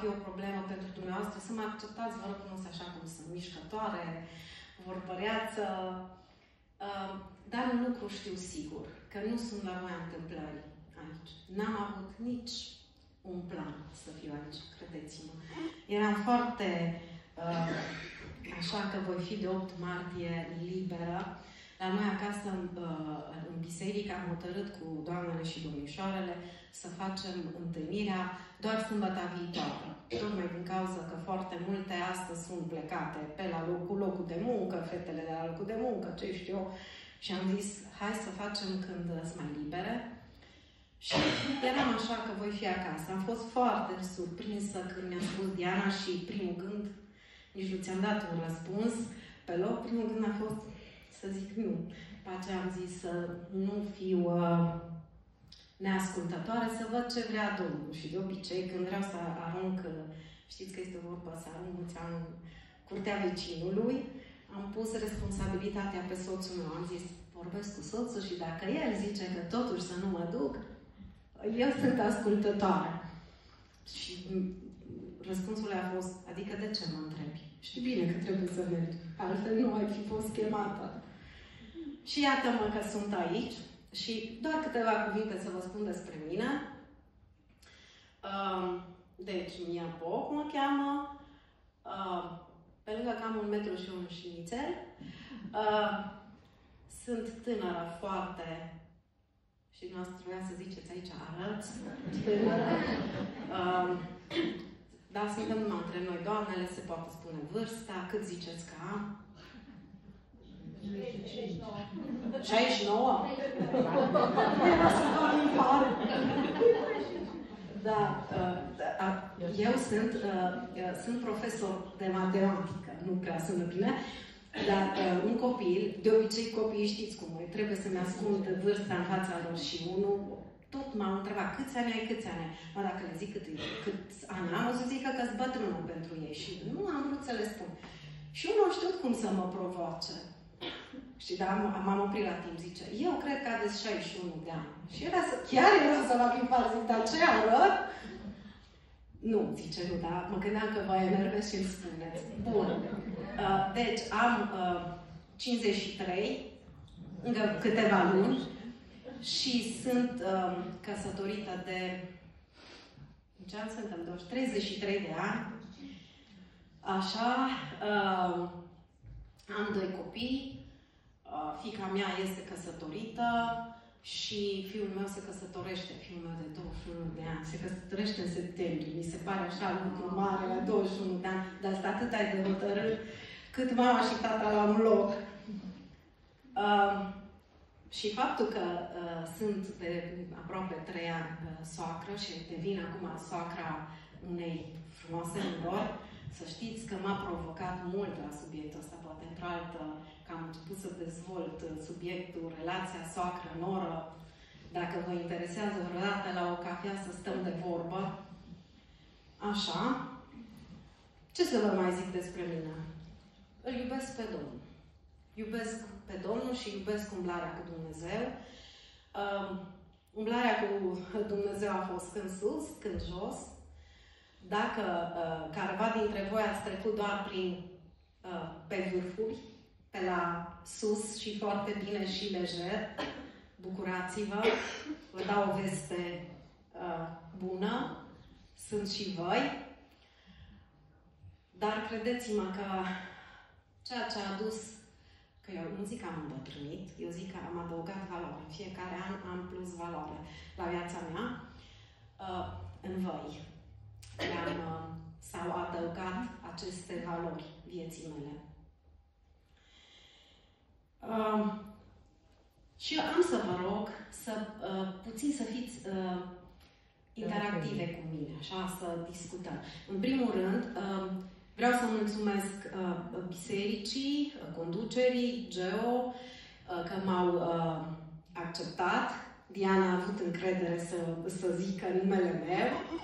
fi o problemă pentru dumneavoastră să mă acceptați, vă rog frumos, așa cum sunt, mișcătoare, vorbăreață. Dar un lucru știu sigur, că nu sunt la voia întâmplării aici. N-am avut nici un plan să fiu aici, credeți-mă. Eram foarte așa că voi fi de 8 martie liberă. La noi acasă, în biserică, am hotărât cu doamnele și domnișoarele să facem întâlnirea doar sâmbătă viitoare. Tocmai din cauza că foarte multe astăzi sunt plecate pe la locul de muncă, fetele de la locul de muncă, ce știu eu. Și am zis, hai să facem când sunt mai libere. Și eram așa că voi fi acasă. Am fost foarte surprinsă când mi-a spus Diana și primul gând, nici nu ți-am dat un răspuns pe loc, primul gând a fost să zic nu. După aceea am zis să nu fiu neascultătoare, să văd ce vrea Domnul. Și de obicei, când vreau să arunc, știți că este vorba să arunc muțea în curtea vecinului, am pus responsabilitatea pe soțul meu. Am zis, vorbesc cu soțul și dacă el zice că totuși să nu mă duc, eu sunt ascultătoare. Și răspunsul a fost, adică de ce mă întrebi? Știi bine că trebuie să mergi, altfel nu ai fi fost chemată. Și iată-mă că sunt aici și doar câteva cuvinte să vă spun despre mine. Deci, Mia Boc mă cheamă. Pe lângă că am 1 metru și un șnițel, sunt tânără foarte, și noastră trebuia să ziceți aici, arăți tânără. Dar suntem numai între noi, doamnele, se poate spune vârsta, cât ziceți că am? 69. 69? Era să vă impar. Da, eu sunt profesor de matematică, nu prea sună bine, dar un copil, de obicei copiii știți cum e, trebuie să-mi ascund vârsta în fața lor și unul tot m-a întrebat câți ani ai, câți ani ai. Mă, dacă le zic câți ani am, o să zică că-s bătrână pentru ei și nu am vrut să le spun. Și unul a știut cum să mă provoace. Și dar m-am oprit la timp, zice, eu cred că aveți 61 de ani. Și chiar era să fac impar, zic, dar ce arăt? Nu, zice, nu, dar mă gândeam că vă enervez și îmi spuneți. Bun. Deci, am 53, încă câteva luni, și sunt căsătorită de, în ce an suntem? 33 de ani. Așa, am 2 copii. Fiica mea este căsătorită și fiul meu se căsătorește, fiul meu de 21 de ani, se căsătorește în septembrie. Mi se pare așa lucru mare la 21 de ani, dar sunt atât de hotărât cât mama și tata la un loc. Și faptul că sunt de aproape 3 ani soacră și devin acum soacra unei frumoase nori, să știți că m-a provocat mult la subiectul ăsta, poate într-o altă, că am început să dezvolt subiectul, relația soacră-noră. Dacă vă interesează vreodată la o cafea să stăm de vorbă. Așa. Ce să vă mai zic despre mine? Îl iubesc pe Domnul. Iubesc pe Domnul și iubesc umblarea cu Dumnezeu. Umblarea cu Dumnezeu a fost când sus, când jos. Dacă careva dintre voi ați trecut doar pe vârfuri, pe la sus și foarte bine și lejer, bucurați-vă, vă dau o veste bună, sunt și voi, dar credeți-mă că ceea ce a adus, că eu nu zic că am îmbătrânit, eu zic că am adăugat valoare. În fiecare an am plus valoare la viața mea, în voi. S-au adăugat aceste valori vieții mele. Și am să vă rog să puțin să fiți interactive cu mine, așa, să discutăm. În primul rând, vreau să mulțumesc bisericii, conducerii, Geo, că m-au acceptat. Diana a avut încredere să zică numele meu.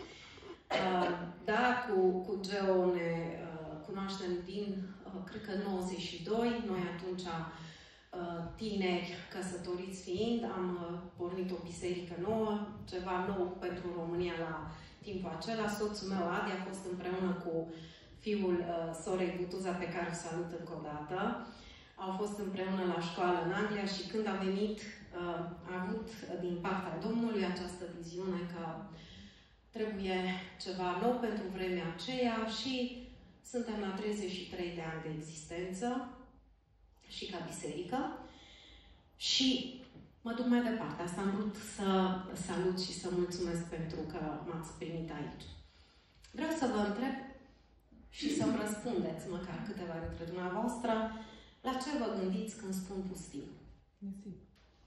Da, cu Geo ne cunoaștem din, cred că 92, noi atunci tineri, căsătoriți fiind, am pornit o biserică nouă, ceva nou pentru România la timpul acela. Soțul meu, Adi, a fost împreună cu fiul sorei Butuza, pe care o salut încă o dată. Au fost împreună la școală în Anglia și când a venit, a avut din partea Domnului această viziune că trebuie ceva nou pentru vremea aceea și suntem la 33 de ani de existență și ca biserică. Și mă duc mai departe. Asta am vrut să salut și să mulțumesc pentru că m-ați primit aici. Vreau să vă întreb și să-mi răspundeți, măcar câteva dintre dumneavoastră, la ce vă gândiți când spun pustiu? Nisip.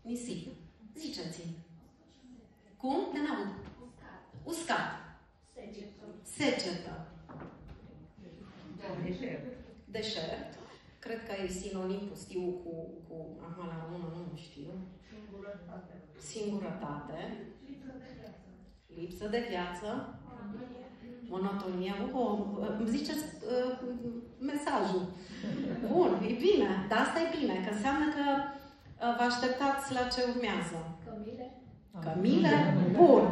Nisip. Ziceți-mi. Cum? De n-aud. Uscat. Secetă. Secetă. Deșert. Deșert. Cred că e sinonim pustiu cu acum la română, nu știu. Singurătate. Singurătate. Lipsă de viață. Lipsă de viață. Monotonie. Monotonie. Îmi ziceți mesajul. Bun, e bine. Dar asta e bine, că înseamnă că vă așteptați la ce urmează. Cămile. Cămile? Bun.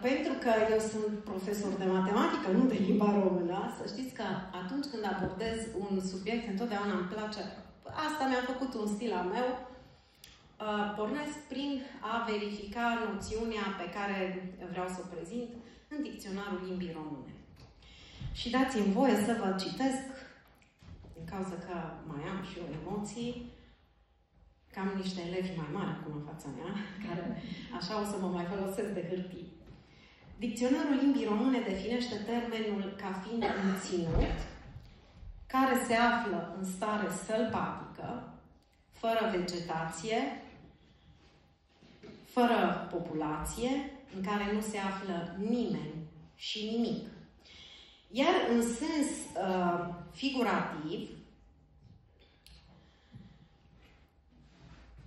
Pentru că eu sunt profesor de matematică, nu de limba română, să știți că atunci când abordez un subiect, întotdeauna îmi place, asta mi-a făcut un stil al meu, pornesc prin a verifica noțiunea pe care vreau să o prezint în dicționarul limbii române. Și dați-mi voie să vă citesc, din cauza că mai am și eu emoții, că am niște elevi mai mari acum în fața mea, care așa o să mă mai folosesc de hârtii. Dicționarul limbii române definește termenul ca fiind un ținut care se află în stare sălbatică, fără vegetație, fără populație, în care nu se află nimeni și nimic. Iar în sens figurativ,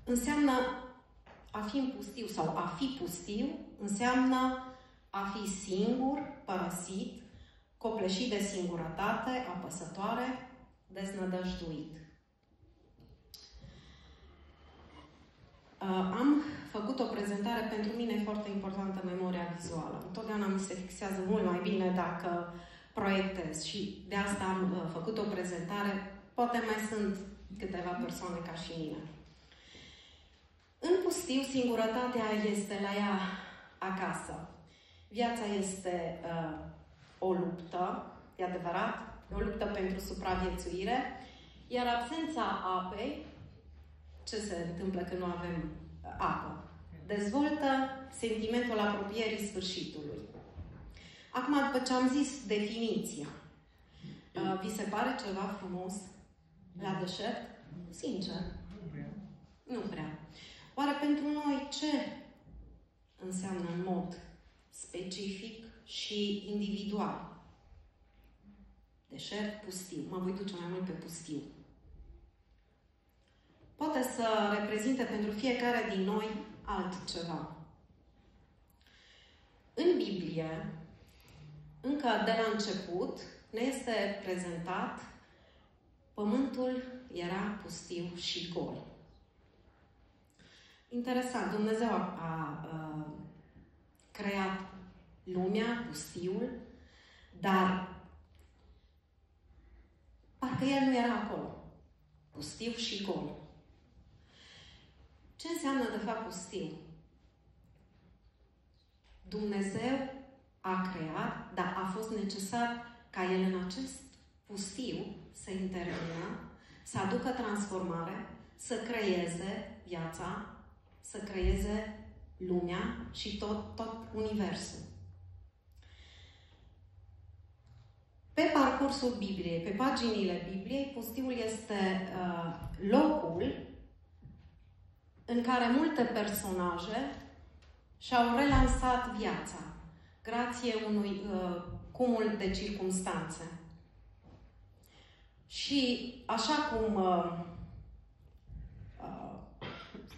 înseamnă a fi în pustiu sau a fi pustiu, înseamnă a fi singur, părăsit, copleșit de singurătate, apăsătoare, deznădăjduit. Am făcut o prezentare, pentru mine foarte importantă, memoria vizuală. Întotdeauna mi se fixează mult mai bine dacă proiectez și de asta am făcut o prezentare. Poate mai sunt câteva persoane ca și mine. În pustiu, singurătatea este la ea acasă. Viața este o luptă, e adevărat, o luptă pentru supraviețuire, iar absența apei, ce se întâmplă când nu avem apă? Dezvoltă sentimentul apropierii sfârșitului. Acum, după ce am zis definiția, vi se pare ceva frumos la deșert? Sincer. Nu prea. Oare pentru noi ce înseamnă în mod specific și individual? Deșert, pustiu. Mă voi duce mai mult pe pustiu. Poate să reprezinte pentru fiecare din noi altceva. În Biblie, încă de la început, ne este prezentat pământul era pustiu și gol. Interesant, Dumnezeu a creat lumea, pustiul, dar parcă El nu era acolo. Pustiu și gol. Ce înseamnă de fapt pustiu? Dumnezeu a creat, dar a fost necesar ca El în acest pustiu să intervină, să aducă transformare, să creeze viața, să creeze lumea și tot universul. Pe parcursul Bibliei, pe paginile Bibliei, pustiul este locul în care multe personaje și-au relansat viața, grație unui cumul de circumstanțe. Și așa cum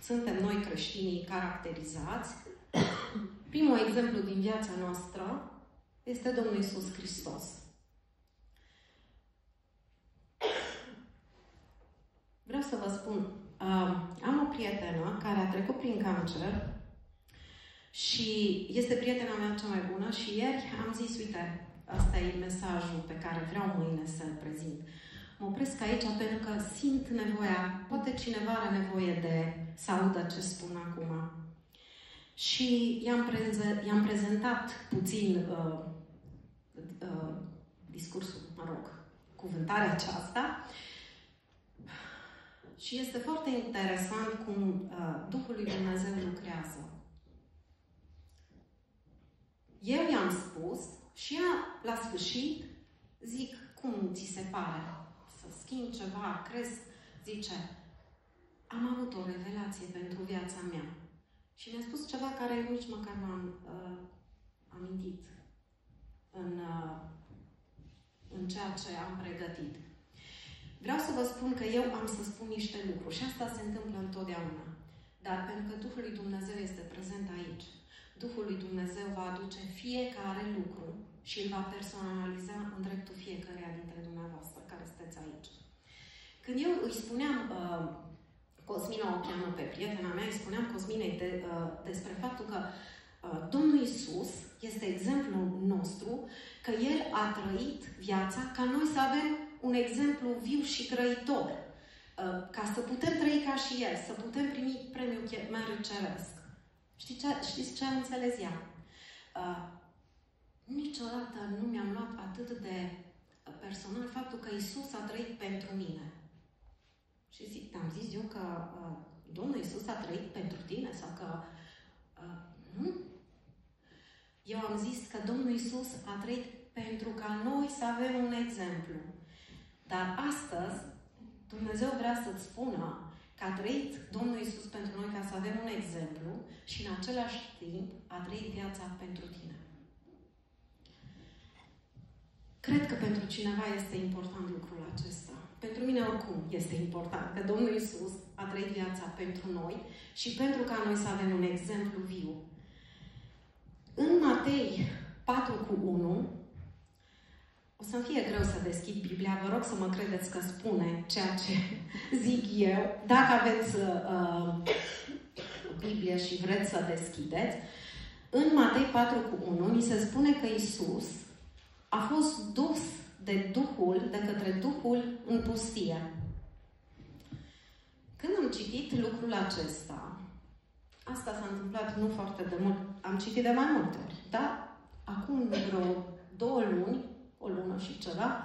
suntem noi creștinii caracterizați, primul exemplu din viața noastră este Domnul Iisus Hristos. Vreau să vă spun, am o prietenă care a trecut prin cancer Și este prietena mea cea mai bună și ieri am zis, uite, asta e mesajul pe care vreau mâine să-l prezint. Mă opresc aici pentru că simt nevoia, poate cineva are nevoie de să audă ce spun acum. Și i-am prezentat puțin discursul, cuvântarea aceasta. Și este foarte interesant cum Duhul lui Dumnezeu lucrează. Eu i-am spus și ea, la sfârșit, zic, cum ți se pare? Să schimb ceva, crezi? Zice, am avut o revelație pentru viața mea. Și mi-a spus ceva care eu nici măcar m-am amintit în ceea ce am pregătit. Vreau să vă spun că eu am să spun niște lucruri și asta se întâmplă întotdeauna. Dar pentru că Duhul lui Dumnezeu este prezent aici, Duhul lui Dumnezeu va aduce fiecare lucru și îl va personaliza în dreptul fiecăruia dintre dumneavoastră care sunteți aici. Când eu îi spuneam, Cosmina o cheamă pe prietena mea, îi spuneam Cosminei despre faptul că Domnul Iisus este exemplul nostru, că El a trăit viața ca noi să avem un exemplu viu și grăitor. Ca să putem trăi ca și El, să putem primi premiul Mereu Ceresc. Știți ce am înțeles ea? Niciodată nu mi-am luat atât de personal faptul că Iisus a trăit pentru mine. Și am zis eu că Domnul Iisus a trăit pentru tine sau că nu? Eu am zis că Domnul Iisus a trăit pentru ca noi să avem un exemplu. Dar astăzi Dumnezeu vrea să-ți spună că a trăit Domnul Iisus pentru noi ca să avem un exemplu și în același timp a trăit viața pentru tine. Cred că pentru cineva este important lucrul acesta. Pentru mine oricum este important că Domnul Iisus a trăit viața pentru noi și pentru ca noi să avem un exemplu viu. În Matei 4:1, o să-mi fie greu să deschid Biblia, vă rog să mă credeți că spune ceea ce zic eu. Dacă aveți Biblie și vreți să deschideți, în Matei 4:1 ni se spune că Iisus a fost dus de către Duhul în pustie. Când am citit lucrul acesta, asta s-a întâmplat nu foarte de mult, am citit de mai multe ori, dar acum vreo 2 luni, o lună și ceva,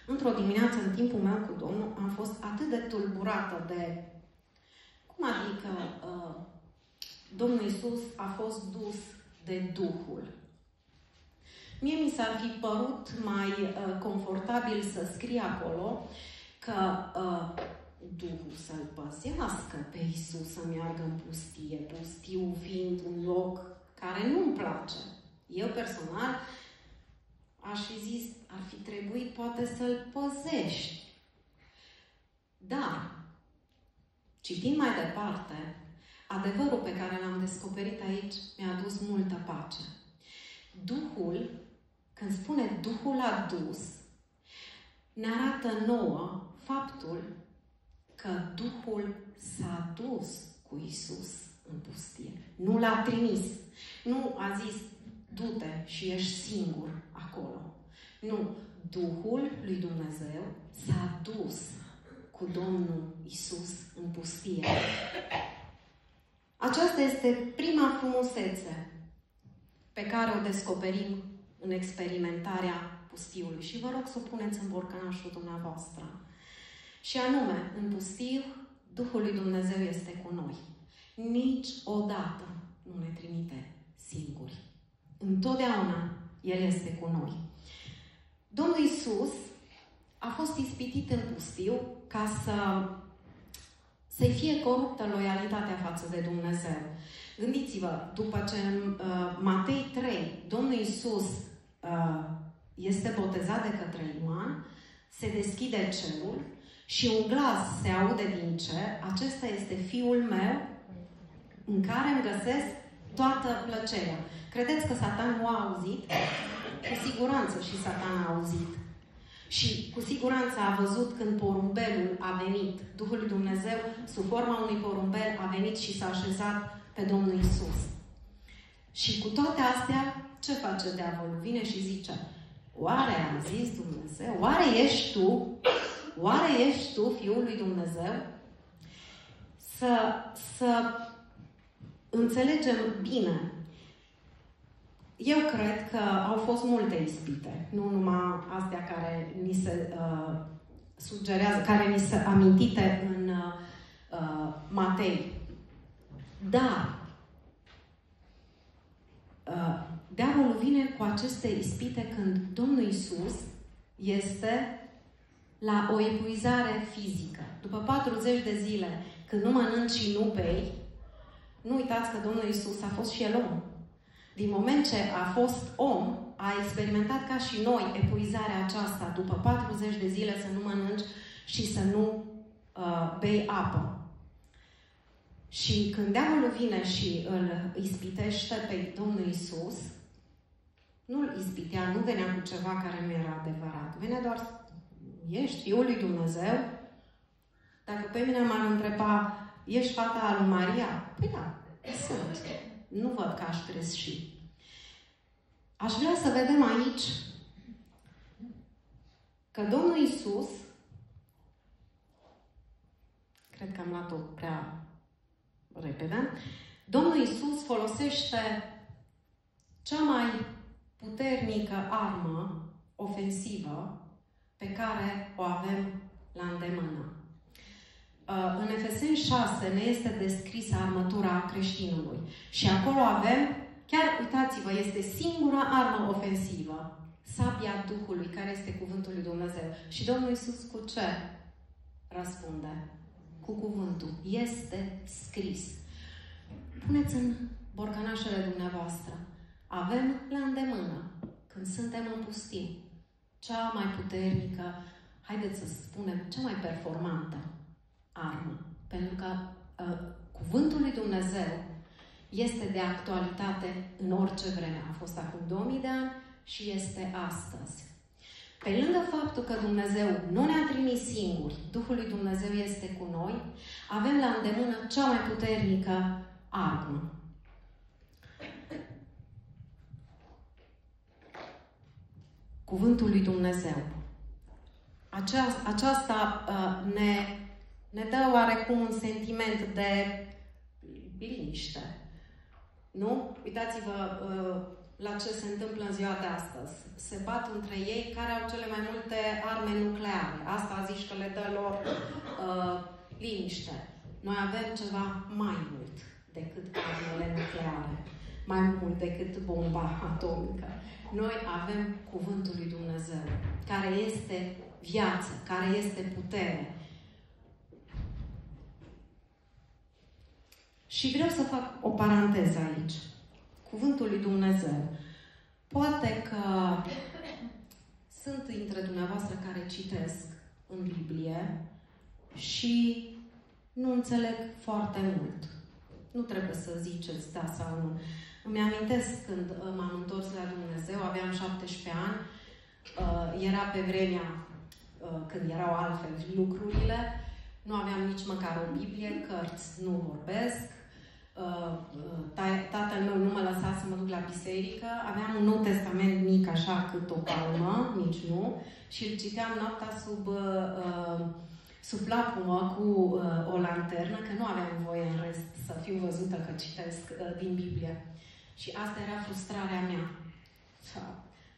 într-o dimineață, în timpul meu cu Domnul, am fost atât de tulburată de... Cum adică Domnul Iisus a fost dus de Duhul? Mie mi s-ar fi părut mai confortabil să scrie acolo că Duhul să-L păzească pe Iisus să meargă în pustie, pustiul fiind un loc care nu-mi place. Eu personal aș fi zis, ar fi trebuit poate să-L păzești. Dar, citind mai departe, adevărul pe care l-am descoperit aici mi-a adus multă pace. Duhul, când spune Duhul a dus, ne arată nouă faptul că Duhul s-a dus cu Iisus în pustie. Nu l-a trimis. Nu a zis, du-te și ești singur acolo. Nu. Duhul lui Dumnezeu s-a dus cu Domnul Iisus în pustie. Aceasta este prima frumusețe pe care o descoperim în experimentarea pustiului. Și vă rog să o puneți în borcănașul dumneavoastră. Și anume, în pustiu, Duhul lui Dumnezeu este cu noi. Niciodată nu ne trimite singuri. Întotdeauna El este cu noi. Domnul Iisus a fost ispitit în pustiu ca să-i fie coruptă loialitatea față de Dumnezeu. Gândiți-vă, după ce în Matei 3 Domnul Iisus este botezat de către Ioan, se deschide cerul și un glas se aude din cer, acesta este Fiul meu în care îmi găsesc toată plăcerea. Credeți că Satan nu a auzit? Cu siguranță și Satan a auzit. Și cu siguranță a văzut când porumbelul a venit. Duhul lui Dumnezeu, sub forma unui porumbel, a venit și s-a așezat pe Domnul Iisus. Și cu toate astea, ce face diavolul? Vine și zice, oare am zis Dumnezeu? Oare ești tu Fiul lui Dumnezeu? Să înțelegem bine. Eu cred că au fost multe ispite, nu numai astea care ni se sugerează, care ni se amintite în Matei. Dar diavolul vine cu aceste ispite când Domnul Iisus este la o epuizare fizică. După 40 de zile, când nu mănânci și nu bei, nu uitați că Domnul Iisus a fost și El om. Din moment ce a fost om, a experimentat ca și noi epuizarea aceasta după 40 de zile să nu mănânci și să nu bei apă. Și când diavolul vine și îl ispitește pe Domnul Iisus, nu îl ispitea, nu venea cu ceva care nu era adevărat. Venea doar, ești Fiul lui Dumnezeu? Dacă pe mine m-ar întreba, ești fata lui Maria? Păi da, sunt. Nu văd că aș greși. Aș vrea să vedem aici că Domnul Iisus, cred că am luat-o prea repede, Domnul Iisus folosește cea mai puternică armă ofensivă pe care o avem la îndemână. În Efeseni 6 ne este descrisă armătura creștinului. Și acolo avem, chiar uitați-vă, este singura armă ofensivă, sabia Duhului, care este cuvântul lui Dumnezeu. Și Domnul Iisus cu ce răspunde? Cu cuvântul. Este scris. Puneți în borcanașele dumneavoastră. Avem la îndemână, când suntem în pustie, cea mai puternică, haideți să spunem, cea mai performantă armă. Pentru că cuvântul lui Dumnezeu este de actualitate în orice vreme. A fost acum 2000 de ani și este astăzi. Pe lângă faptul că Dumnezeu nu ne-a trimis singuri, Duhul lui Dumnezeu este cu noi, avem la îndemână cea mai puternică armă. Cuvântul lui Dumnezeu. Aceasta ne dă oarecum un sentiment de liniște. Nu? Uitați-vă la ce se întâmplă în ziua de astăzi. Se bat între ei care au cele mai multe arme nucleare. Asta zici că le dă lor liniște. Noi avem ceva mai mult decât armele nucleare. Mai mult decât bomba atomică. Noi avem cuvântul lui Dumnezeu, care este viață, care este putere. Și vreau să fac o paranteză aici. Cuvântul lui Dumnezeu. Poate că sunt dintre dumneavoastră care citesc în Biblie și nu înțeleg foarte mult. Nu trebuie să ziceți da sau nu. Îmi amintesc când m-am întors la Dumnezeu, aveam 17 ani, era pe vremea când erau altfel lucrurile, nu aveam nici măcar o Biblie, cărți nu vorbesc, tatăl meu nu mă lăsa să mă duc la biserică, aveam un Nou Testament mic, așa cât o palmă, nici nu, și îl citeam noaptea sub plapumă cu o lanternă, că nu aveam voie în rest să fiu văzută că citesc din Biblie. Și asta era frustrarea mea.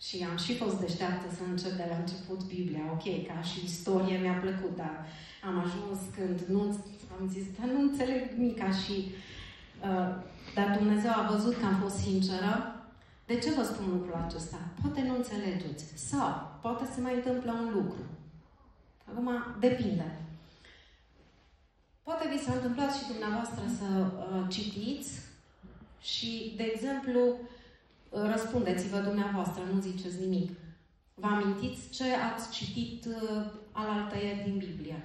Și am și fost deșteaptă să încep de la început Biblia. Ok, ca și istorie mi-a plăcut, dar am ajuns când nu am zis, dar nu înțeleg nimica și dar Dumnezeu a văzut că am fost sinceră. De ce vă spun lucrul acesta? Poate nu înțelegeți. Sau poate se mai întâmplă un lucru. Acum, depinde. Poate vi s-a întâmplat și dumneavoastră să citiți și, de exemplu, răspundeți-vă dumneavoastră, nu ziceți nimic. Vă amintiți ce ați citit alaltăieri din Biblie?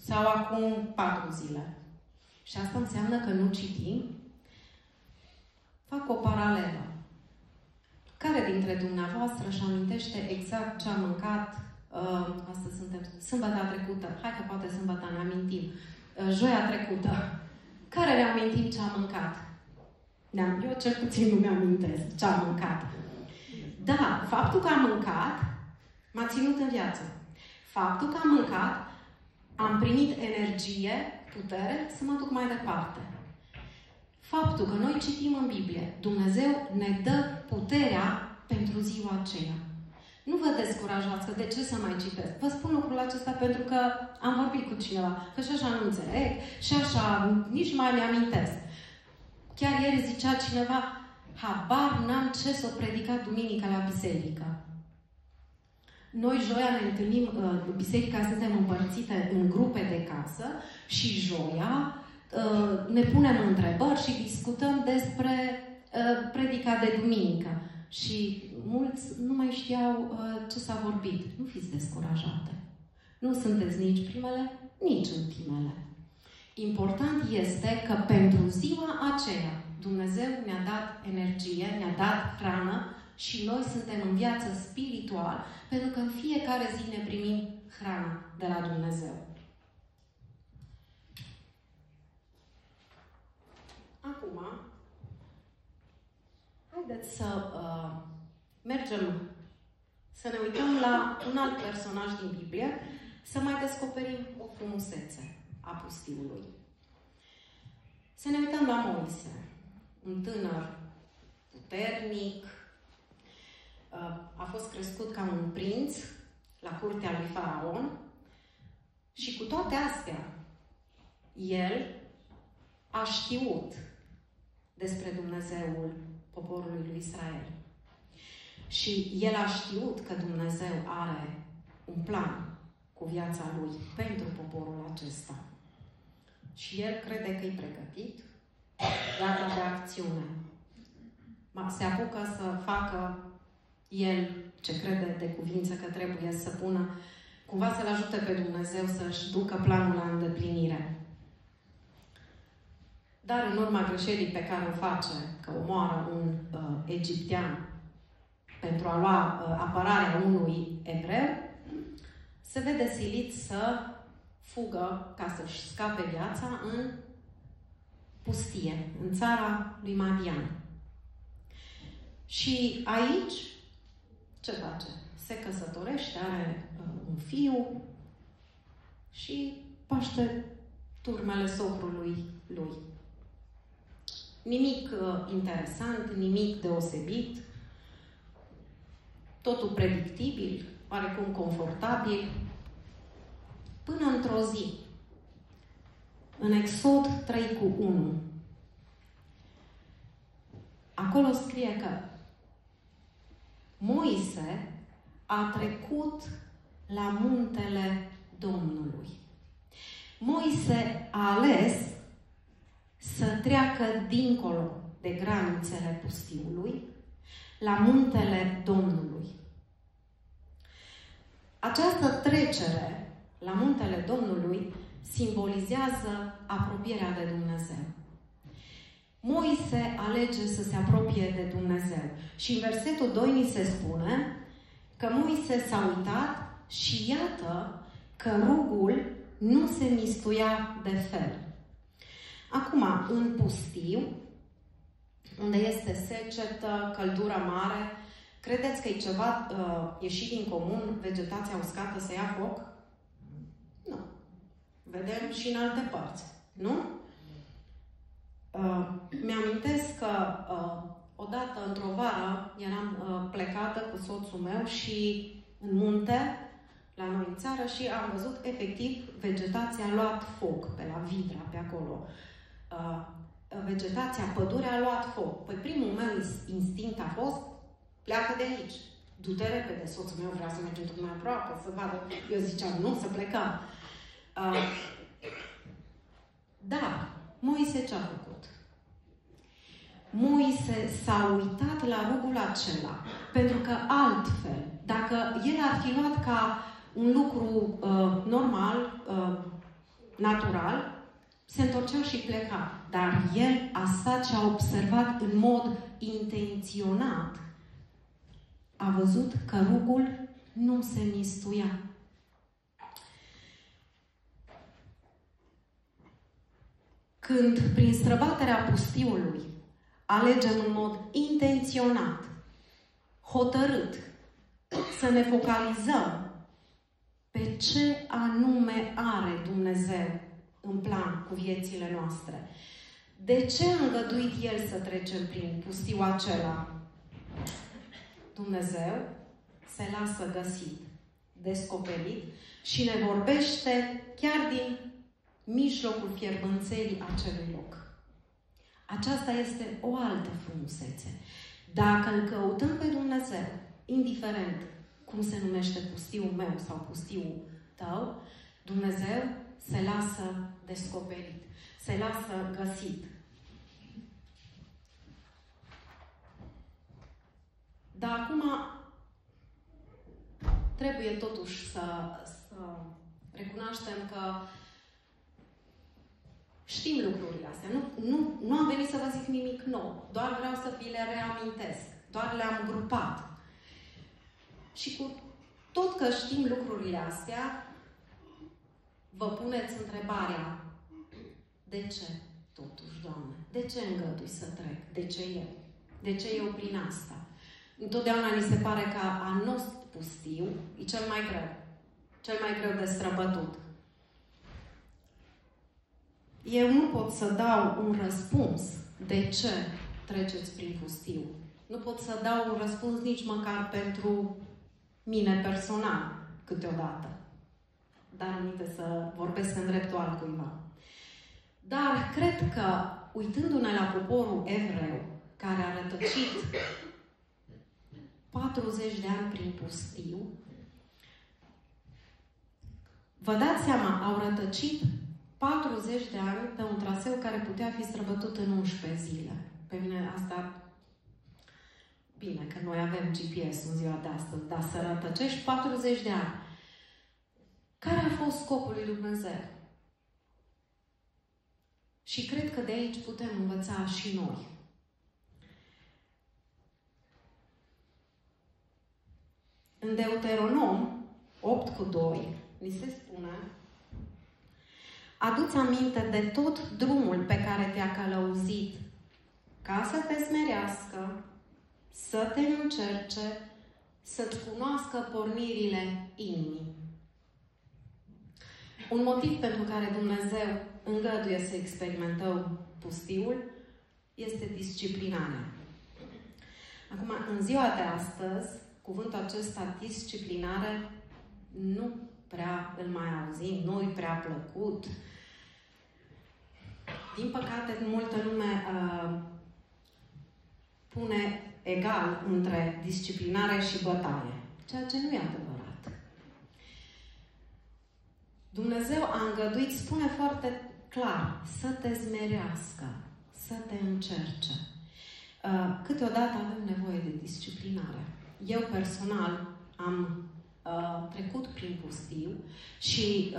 Sau acum 4 zile. Și asta înseamnă că nu citim. Fac o paralelă. Care dintre dumneavoastră își amintește exact ce a mâncat astăzi suntem sâmbătă trecută? Hai că poate sâmbătă ne amintim. Joia trecută. Care ne amintim ce a mâncat? Eu cel puțin nu mi-amintesc ce am mâncat. Da, faptul că am mâncat m-a ținut în viață. Faptul că am mâncat, am primit energie, putere să mă duc mai departe. Faptul că noi citim în Biblie, Dumnezeu ne dă puterea pentru ziua aceea. Nu vă descurajați că de ce să mai citesc. Vă spun lucrul acesta pentru că am vorbit cu cineva, că și așa nu înțeleg, și așa nici mai mi-amintesc. Chiar ieri zicea cineva, habar n-am ce s-o predicat duminică la biserică. Noi joia ne întâlnim, biserica suntem împărțite în grupe de casă și joia ne punem întrebări și discutăm despre predica de duminică. Și mulți nu mai știau ce s-a vorbit. Nu fiți descurajate. Nu sunteți nici primele, nici ultimele. Important este că pentru ziua aceea Dumnezeu ne-a dat energie, ne-a dat hrană și noi suntem în viață spiritual, pentru că în fiecare zi ne primim hrana de la Dumnezeu. Acum, haideți să mergem, să ne uităm la un alt personaj din Biblie, să mai descoperim o frumusețe a pustiului. Să ne uităm la Moise, un tânăr puternic, a fost crescut ca un prinț la curtea lui Faraon și cu toate astea, el a știut despre Dumnezeul poporului lui Israel. Și el a știut că Dumnezeu are un plan cu viața lui pentru poporul acesta. Și el crede că e pregătit, gata de acțiune. Se apucă să facă el ce crede de cuvință că trebuie să pună, cumva să-l ajute pe Dumnezeu să-și ducă planul la îndeplinire. Dar în urma greșelii pe care o face, că omoară un egiptean pentru a lua apărarea unui evreu, se vede silit să fugă ca să-și scape viața în pustie, în țara lui Madian. Și aici, ce face? Se căsătorește, are un fiu și paște turmele socrului lui. Nimic interesant, nimic deosebit, totul predictibil, oarecum confortabil, până într-o zi, în Exod 3:1. Acolo scrie că Moise a trecut la muntele Domnului. Moise a ales să treacă dincolo de granițele pustiului, la muntele Domnului. Această trecere la muntele Domnului simbolizează apropierea de Dumnezeu. Moise alege să se apropie de Dumnezeu. Și în versetul 2 ni se spune că Moise s-a uitat și iată că rugul nu se mistuia de fel. Acum, în pustiu, unde este secetă, căldură mare, credeți că e ceva ieșit din comun, vegetația uscată să ia foc? Nu. Vedem și în alte părți, nu? Mi-amintesc că odată, într-o vară, eram plecată cu soțul meu și în munte, la noi în țară, și am văzut, efectiv, vegetația a luat foc pe la Vidra, pe acolo. Vegetația, pădurea a luat foc. Păi primul meu instinct a fost, pleacă de aici. Du-te repede, soțul meu vrea să mergem tot mai aproape, să vadă. Eu ziceam, nu, să plecăm. Dar, Moise ce-a făcut? Moise s-a uitat la rugul acela, pentru că altfel, dacă el ar fi luat ca un lucru normal, natural, se întorcea și pleca. Dar el a stat și a observat în mod intenționat. A văzut că rugul nu se mistuia. Când, prin străbaterea pustiului, alegem în mod intenționat, hotărât, să ne focalizăm pe ce anume are Dumnezeu în plan cu viețile noastre. De ce a îngăduit El să trecem prin pustiul acela? Dumnezeu se lasă găsit, descoperit și ne vorbește chiar din mijlocul fierbânțelii acelui loc. Aceasta este o altă frumusețe. Dacă îl căutăm pe Dumnezeu, indiferent cum se numește pustiul meu sau pustiul tău, Dumnezeu se lasă descoperit, se lasă găsit. Dar acum trebuie totuși să recunoaștem că știm lucrurile astea. Nu am venit să vă zic nimic nou. Doar vreau să vi le reamintesc. Doar le-am grupat. Și cu tot că știm lucrurile astea, vă puneți întrebarea: de ce totuși, Doamne? De ce îngădui să trec? De ce eu? De ce eu prin asta? Întotdeauna ni se pare că a nostru pustiu e cel mai greu. Cel mai greu de străbătut. Eu nu pot să dau un răspuns de ce treceți prin pustiu. Nu pot să dau un răspuns nici măcar pentru mine personal, câteodată. Dar aminte să vorbesc în dreptul altcuiva. Dar cred că, uitându-ne la poporul evreu, care a rătăcit 40 de ani prin pustiu, vă dați seama, au rătăcit 40 de ani pe un traseu care putea fi străbătut în 11 zile. Pe mine asta... Bine, că noi avem GPS în ziua de astăzi, dar să rătăcești 40 de ani. Care a fost scopul lui Dumnezeu? Și cred că de aici putem învăța și noi. În Deuteronom 8:2 ni se spune: adu-ți aminte de tot drumul pe care te-a călăuzit, ca să te smerească, să te încerce, să-ți cunoască pornirile inimii. Un motiv pentru care Dumnezeu îngăduie să experimentăm pustiul este disciplinarea. Acum, în ziua de astăzi, cuvântul acesta, disciplinare, nu prea îl mai auzim, nu-i prea plăcut. Din păcate, multă lume pune egal între disciplinare și bătaie, ceea ce nu e adevărat. Dumnezeu a îngăduit, spune foarte clar, să te smerească, să te încerce. Câteodată avem nevoie de disciplinare. Eu personal am trecut prin pustiu și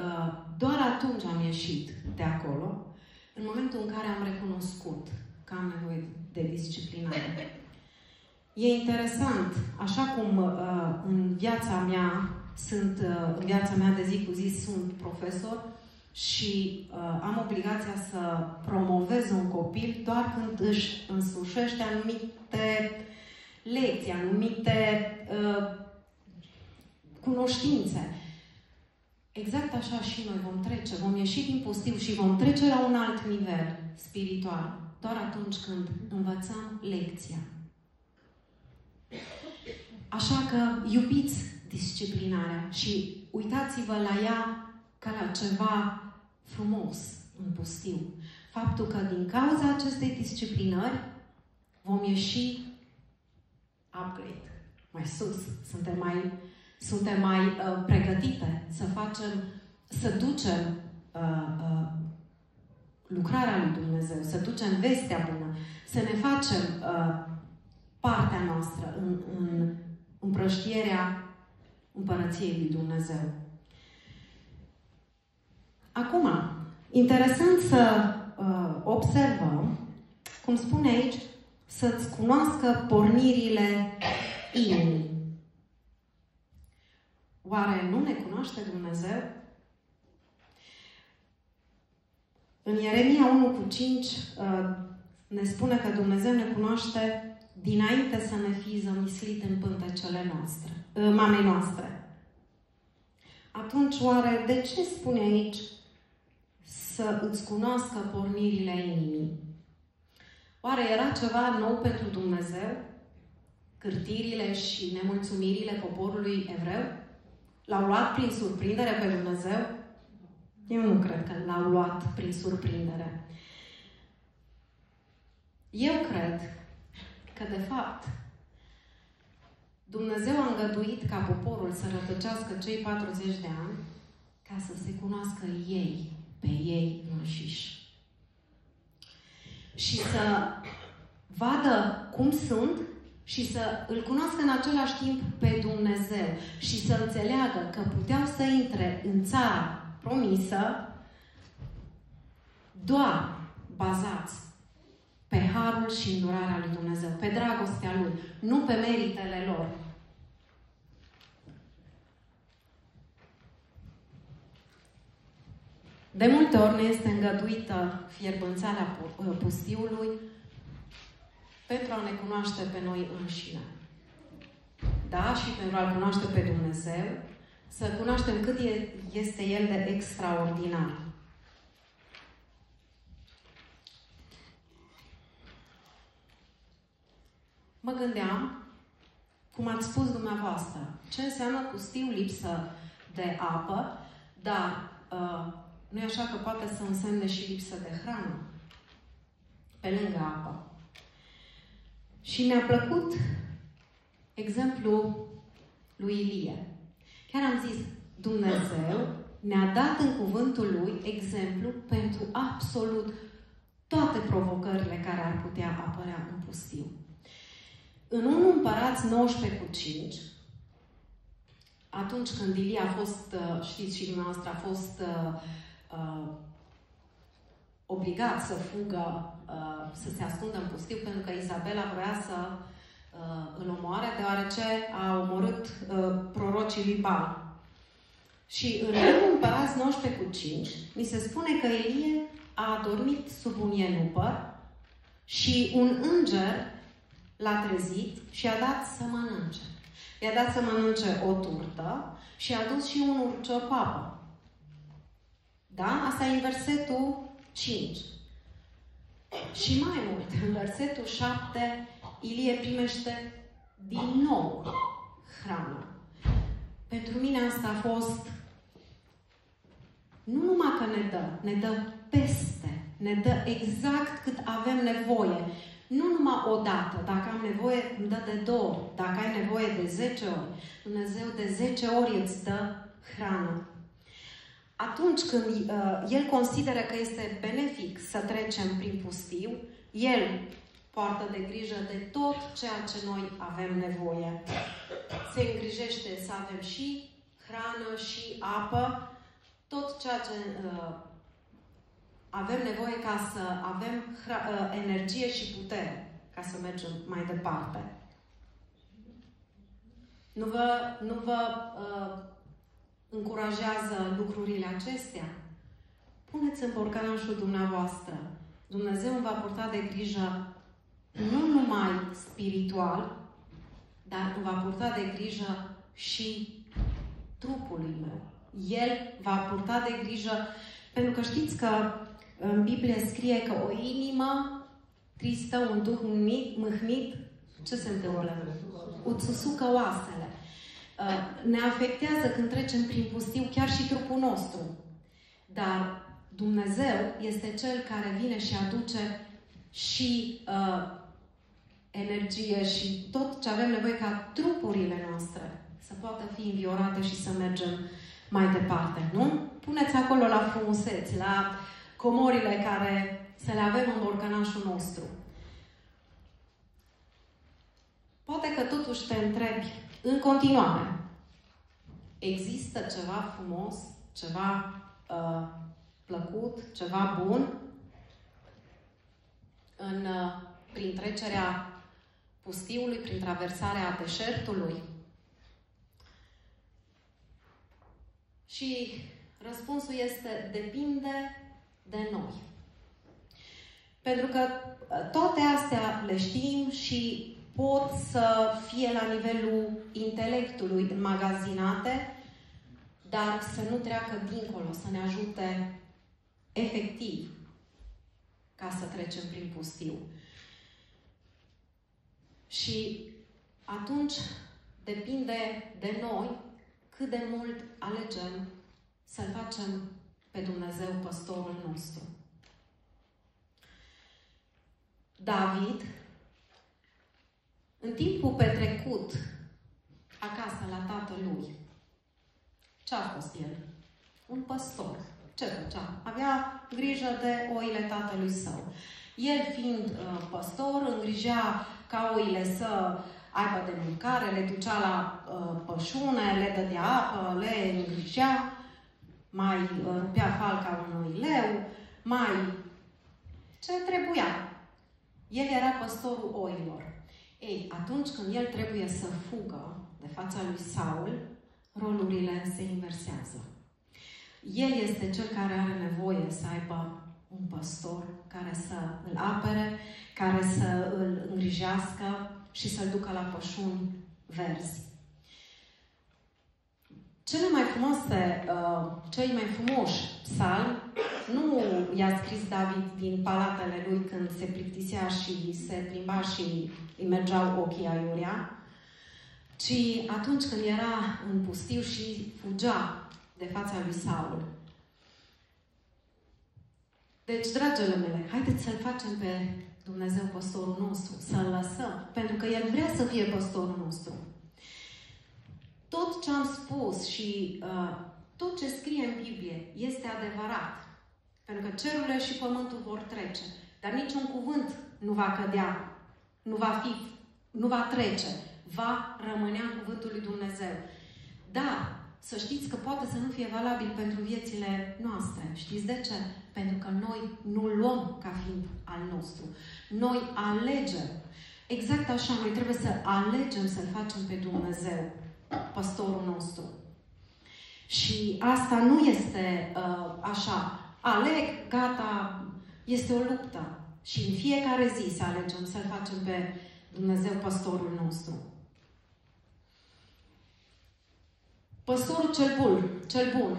doar atunci am ieșit de acolo, în momentul în care am recunoscut că am nevoie de disciplinare. E interesant, așa cum în viața mea de zi cu zi sunt profesor și am obligația să promovez un copil doar când își însușește anumite lecții, anumite cunoștințe. Exact așa și noi vom trece, vom ieși din pustiu și vom trece la un alt nivel spiritual, doar atunci când învățăm lecția. Așa că iubiți disciplinarea și uitați-vă la ea ca la ceva frumos în pustiu. Faptul că din cauza acestei disciplinări vom ieși upgrade, mai sus. Suntem mai pregătite să ducem lucrarea lui Dumnezeu, să ducem vestea bună, să ne facem partea noastră în împrăștierea Împărăției lui Dumnezeu. Acum, interesant să observăm, cum spune aici, să-ți cunoască pornirile inimii. Oare nu ne cunoaște Dumnezeu? În Ieremia 1:5 ne spune că Dumnezeu ne cunoaște dinainte să ne fi zămislit în pântecele noastre, mamei noastre. Atunci, oare de ce spune aici să îți cunoască pornirile inimii? Oare era ceva nou pentru Dumnezeu? Cârtirile și nemulțumirile poporului evreu? L-au luat prin surprindere pe Dumnezeu? Eu nu cred că l-au luat prin surprindere. Eu cred că, de fapt, Dumnezeu a îngăduit ca poporul să rătăcească cei 40 de ani ca să se cunoască ei, pe ei înșiși. Și să vadă cum sunt și să îl cunoască în același timp pe Dumnezeu și să înțeleagă că puteau să intre în țara promisă doar bazați pe harul și îndurarea lui Dumnezeu, pe dragostea Lui, nu pe meritele lor. De multe ori ne este îngăduită fierbânțarea pustiului pentru a ne cunoaște pe noi înșine. Da? Și pentru a-L cunoaște pe Dumnezeu, să cunoaștem cât este El de extraordinar. Mă gândeam, cum ați spus dumneavoastră, ce înseamnă pustiu, lipsă de apă, dar nu e așa că poate să însemne și lipsă de hrană, pe lângă apă. Și mi-a plăcut exemplul lui Ilie. Chiar am zis, Dumnezeu ne-a dat în cuvântul Lui exemplu pentru absolut toate provocările care ar putea apărea în pustiu. În 1 Împărați 19:5, atunci când Ilie a fost, știți și dumneavoastră, a fost obligat să fugă, să se ascundă în pustiu, pentru că Izabela vrea să îl omoare, deoarece a omorât prorocii lui Baal. Și în 1 Împărați 19:5 mi se spune că Ilie a adormit sub un ienupăr și un înger l-a trezit și a dat să mănânce. I-a dat să mănânce o turtă și a dus și un urcior cu apă. Da? Asta e în versetul 5. Și mai mult, în versetul 7, Ilie primește din nou hrană. Pentru mine asta a fost nu numai că ne dă peste, ne dă exact cât avem nevoie. Nu numai o dată, dacă am nevoie, îmi dă de 2 ori. Dacă ai nevoie de 10 ori, Dumnezeu de 10 ori îți dă hrană. Atunci când El consideră că este benefic să trecem prin pustiu, El poartă de grijă de tot ceea ce noi avem nevoie. Se îngrijește să avem și hrană și apă, tot ceea ce avem nevoie ca să avem energie și putere ca să mergem mai departe. Nu vă încurajează lucrurile acestea? Puneți în borcanașul dumneavoastră. Dumnezeu îmi va purta de grijă nu numai spiritual, dar îmi va purta de grijă și trupului meu. El va purta de grijă, pentru că știți că în Biblie scrie că o inimă tristă, un duh mâhnit, ce se întâmplă? Îți usucă oasele. Ne afectează când trecem prin pustiu chiar și trupul nostru. Dar Dumnezeu este Cel care vine și aduce și energie și tot ce avem nevoie ca trupurile noastre să poată fi înviorate și să mergem mai departe, nu? Puneți acolo la frumuseți, la comorile care să le avem în borcănașul nostru. Poate că totuși te întrebi în continuare. Există ceva frumos, ceva plăcut, ceva bun prin trecerea pustiului, prin traversarea deșertului? Și răspunsul este: depinde de noi. Pentru că toate astea le știm și pot să fie la nivelul intelectului înmagazinate, dar să nu treacă dincolo, să ne ajute efectiv ca să trecem prin pustiu. Și atunci depinde de noi cât de mult alegem să-L facem pe Dumnezeu păstorul nostru. David, în timpul petrecut acasă la tatălui, ce-a fost el? Un păstor. Ce făcea? Avea grijă de oile tatălui său. El fiind păstor, îngrijea ca oile să aibă de mâncare, le ducea la pășune, le dădea apă, le îngrijea, mai rupea falca unui leu, mai ce trebuia. El era păstorul oilor. Ei, atunci când el trebuie să fugă de fața lui Saul, rolurile se inversează. El este cel care are nevoie să aibă un păstor care să îl apere, care să îl îngrijească și să-l ducă la pășuni verzi. Cei mai frumoși psalmi nu i-a scris David din palatele lui când se plictisea și se plimba și îi mergeau ochii aiurea, ci atunci când era în pustiu și fugea de fața lui Saul. Deci, dragile mele, haideți să-L facem pe Dumnezeu păstorul nostru, să-L lăsăm, pentru că El vrea să fie păstorul nostru. Tot ce am spus și tot ce scrie în Biblie este adevărat. Pentru că cerurile și pământul vor trece. Dar niciun cuvânt nu va cădea, nu va trece. Va rămânea cuvântul lui Dumnezeu. Dar să știți că poate să nu fie valabil pentru viețile noastre. Știți de ce? Pentru că noi nu-L luăm ca fiind al nostru. Noi alegem. Exact așa, noi trebuie să alegem să-L facem pe Dumnezeu păstorul nostru. Și asta nu este așa. Aleg, gata, este o luptă. Și în fiecare zi să alegem să-L facem pe Dumnezeu păstorul nostru. Păstorul cel bun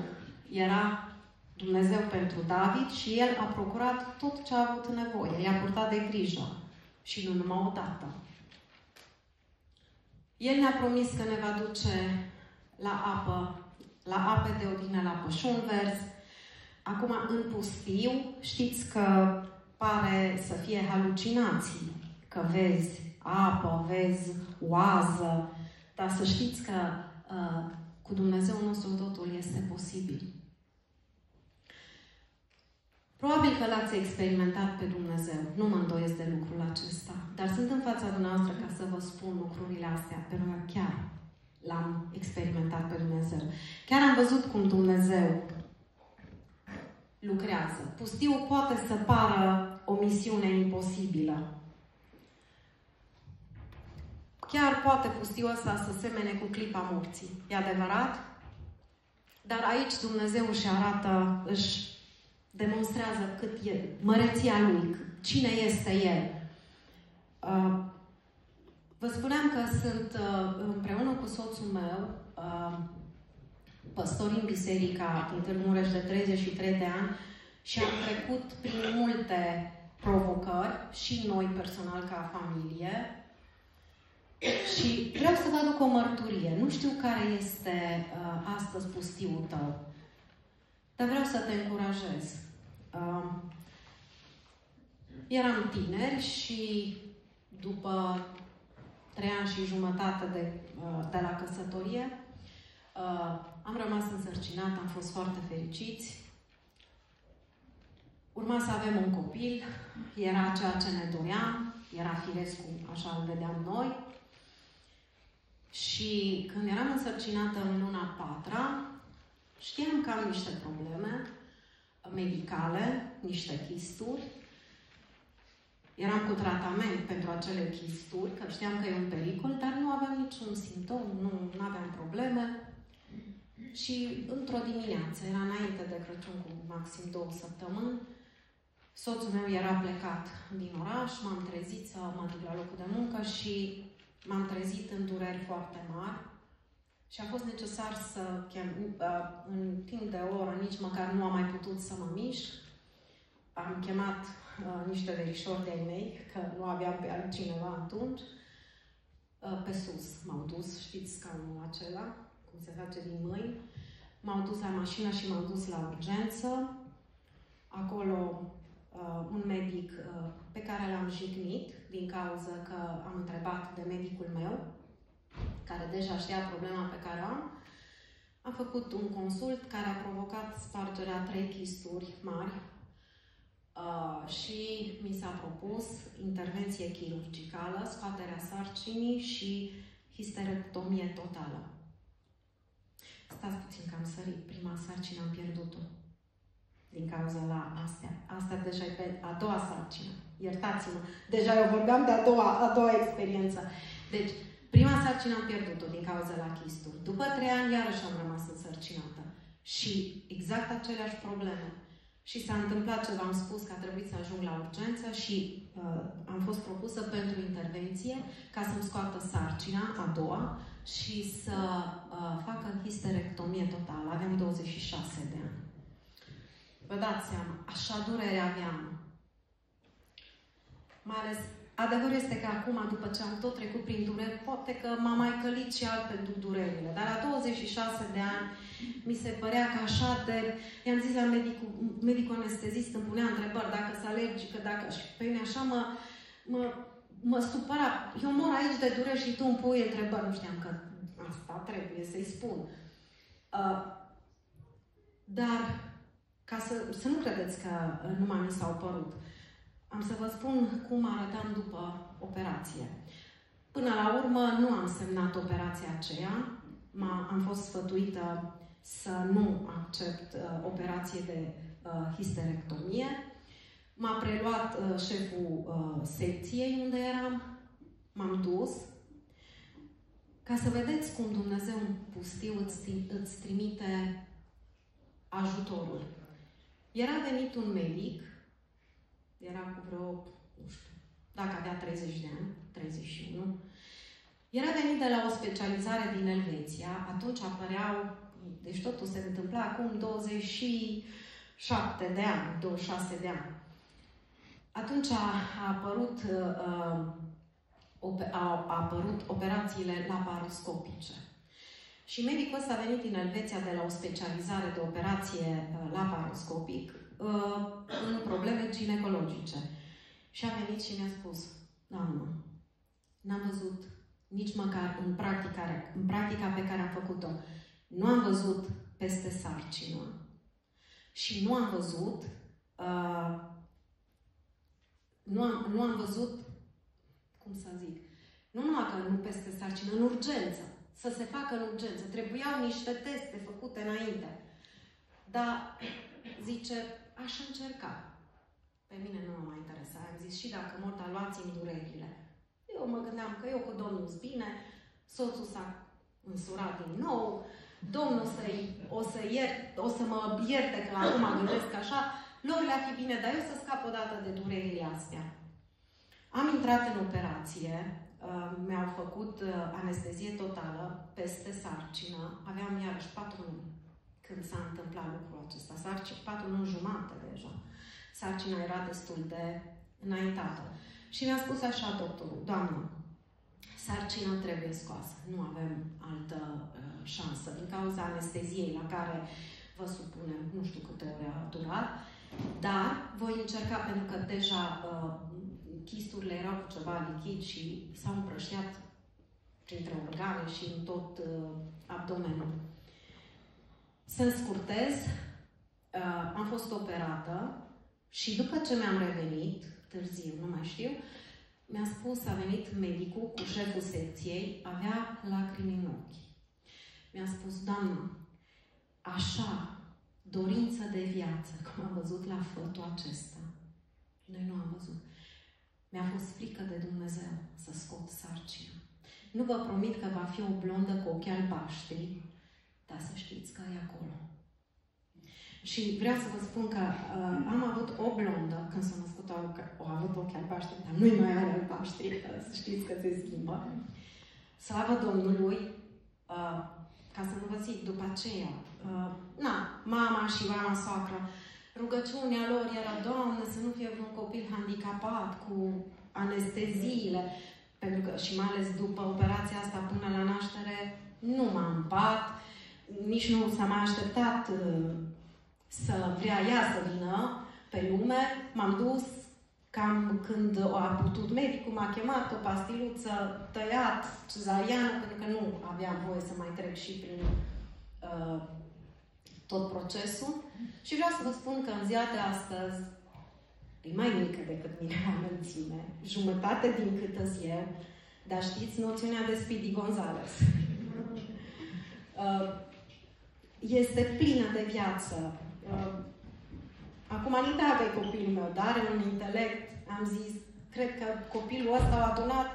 era Dumnezeu pentru David și el a procurat tot ce a avut nevoie. I-a purtat de grijă. Și nu numai odată. El ne-a promis că ne va duce la ape de odină, la pășuni verzi. Acum, în pustiu, știți că pare să fie halucinații. Că vezi apă, vezi oază. Dar să știți că cu Dumnezeu nostru totul este posibil. Probabil că l-ați experimentat pe Dumnezeu. Nu mă îndoiesc de lucrul acesta. Dar sunt în fața dumneavoastră ca să vă spun lucrurile astea, pentru că chiar l-am experimentat pe Dumnezeu. Chiar am văzut cum Dumnezeu lucrează. Pustiul poate să pară o misiune imposibilă. Chiar poate pustiul ăsta să semene cu clipa morții. E adevărat? Dar aici Dumnezeu își demonstrează cât e măreția Lui, cine este El. Vă spuneam că sunt împreună cu soțul meu păstori în biserica din Târgu Mureș de 33 de ani și am trecut prin multe provocări și noi personal ca familie. Și vreau să vă aduc o mărturie. Nu știu care este astăzi pustiul tău, dar vreau să te încurajez. Eram tineri și după 3 ani și jumătate de la căsătorie, am rămas însărcinat, am fost foarte fericiți. Urma să avem un copil, era ceea ce ne doream, era firesc cum așa îl vedeam noi. Și când eram însărcinată în luna 4-a, știam că am niște probleme medicale, niște chisturi. Eram cu tratament pentru acele chisturi, că știam că e un pericol, dar nu aveam niciun simptom, nu aveam probleme. Și într-o dimineață, era înainte de Crăciun cu maxim 2 săptămâni, Soțul meu era plecat din oraș, m-am trezit să mă duc la locul de muncă și m-am trezit în dureri foarte mari și a fost necesar să chem, în timp de o oră, nici măcar nu am mai putut să mă mișc. Am chemat niște verișori de-ai mei, că nu aveam pe altcineva atunci. Pe sus m-au dus, știți scaunul acela, cum se face din mâini. M-au dus la mașină și m-au dus la urgență. Acolo un medic pe care l-am jignit din cauza că am întrebat de medicul meu, care deja știa problema pe care o am. Am făcut un consult care a provocat spargerea 3 chisturi mari și mi s-a propus intervenție chirurgicală, scoaterea sarcinii și histerectomie totală. Stați puțin că am sărit. Prima sarcină am pierdut-o. Din cauza la astea. Asta deja e pe a doua sarcină. Iertați-mă. Deja eu vorbeam de a doua experiență. Deci, prima sarcină am pierdut-o din cauza la chisturi. După 3 ani, iarăși am rămas însărcinată. Și exact aceleași probleme. Și s-a întâmplat ce v-am spus, că a trebuit să ajung la urgență și am fost propusă pentru intervenție ca să-mi scoată sarcina a doua și să facă histerectomie totală. Aveam 26 de ani. Vă dați seama, așa durere aveam. Mai ales, adevărul este că acum, după ce am tot trecut prin dureri, poate că m-a mai călit și alt pentru durerile. Dar la 26 de ani, mi se părea că așa de... I-am zis la medicul anestezist, îmi punea întrebări dacă sunt alergică, dacă... Și pe mine așa mă supăra. Eu mor aici de dureri și tu îmi pui întrebări. Nu știam că asta trebuie să-i spun. Dar... Ca să nu credeți că numai mi s-au părut. Am să vă spun cum arătam după operație. Până la urmă nu am semnat operația aceea. Am fost sfătuită să nu accept operație de histerectomie. M-a preluat șeful secției unde eram. M-am dus. Ca să vedeți cum Dumnezeu în pustiu îți trimite ajutorul. Era venit un medic, era cu vreo, nu știu, dacă avea 30 de ani, 31. Era venit de la o specializare din Elveția, atunci apăreau, deci totul se întâmpla acum 27 de ani, 26 de ani. Atunci au apărut operațiile laparoscopice. Și medicul ăsta a venit din Elveția de la o specializare de operație laparoscopic în probleme ginecologice. Și a venit și mi-a spus: doamnă, n-am văzut nici măcar în practica pe care am făcut-o, nu am văzut peste sarcină și nu am văzut nu am văzut, cum să zic, nu numai că nu peste sarcină, în urgență. Să se facă în urgență. Trebuiau niște teste făcute înainte. Dar, zice, aș încerca. Pe mine nu mă mai interesa. Am zis, și dacă mor, dar luați-mi durerile. Eu mă gândeam că eu cu Domnul sunt bine, soțul s-a însurat din nou, Domnul o să mă ierte că acum gândesc așa, lor le-ar fi bine, dar eu să scap odată de durerile astea. Am intrat în operație, mi-au făcut anestezie totală peste sarcină. Aveam iarăși 4 luni când s-a întâmplat lucrul acesta. 4 luni jumate deja. Sarcina era destul de înaintată. Și mi-a spus așa doctorul: doamnă, sarcina trebuie scoasă. Nu avem altă șansă. Din cauza anesteziei la care vă supunem, nu știu câte ore a durat, dar voi încerca, pentru că deja chisturile erau cu ceva lichid și s-au împrăștiat printre organe și în tot abdomenul. Să-mi scurtez, am fost operată și după ce mi-am revenit, târziu, nu mai știu, mi-a spus, a venit medicul cu șeful secției, avea lacrimi în ochi. Mi-a spus: doamnă, așa, dorință de viață, cum am văzut la fătul acesta, noi nu am văzut. Mi-a fost frică de Dumnezeu să scot sarcina. Nu vă promit că va fi o blondă cu ochi albaștri, dar să știți că e acolo. Și vreau să vă spun că am avut o blondă când s-a născut, a avut ochi albaștri, dar nu-i mai are albaștri, să știți că se schimbă. Slavă Domnului, ca să nu vă zic după aceea, mama și mama soacră, rugăciunea lor era, Doamne, să nu fie vreun copil handicapat cu anesteziile, pentru că și mai ales după operația asta până la naștere nu m-am împat, nici nu s-a mai așteptat să vrea ea să vină pe lume. M-am dus cam când a putut medicul, m-a chemat, o pastiluță, tăiat, cezariană, pentru că nu aveam voie să mai trec și prin tot procesul. Și vreau să vă spun că în ziua de astăzi e mai mică decât mine la înălțime, jumătate din cât eu, dar știți noțiunea de Speedy Gonzales. Este plină de viață. Acum nu dacă e copilul meu, dar are un intelect, am zis, cred că copilul ăsta a adunat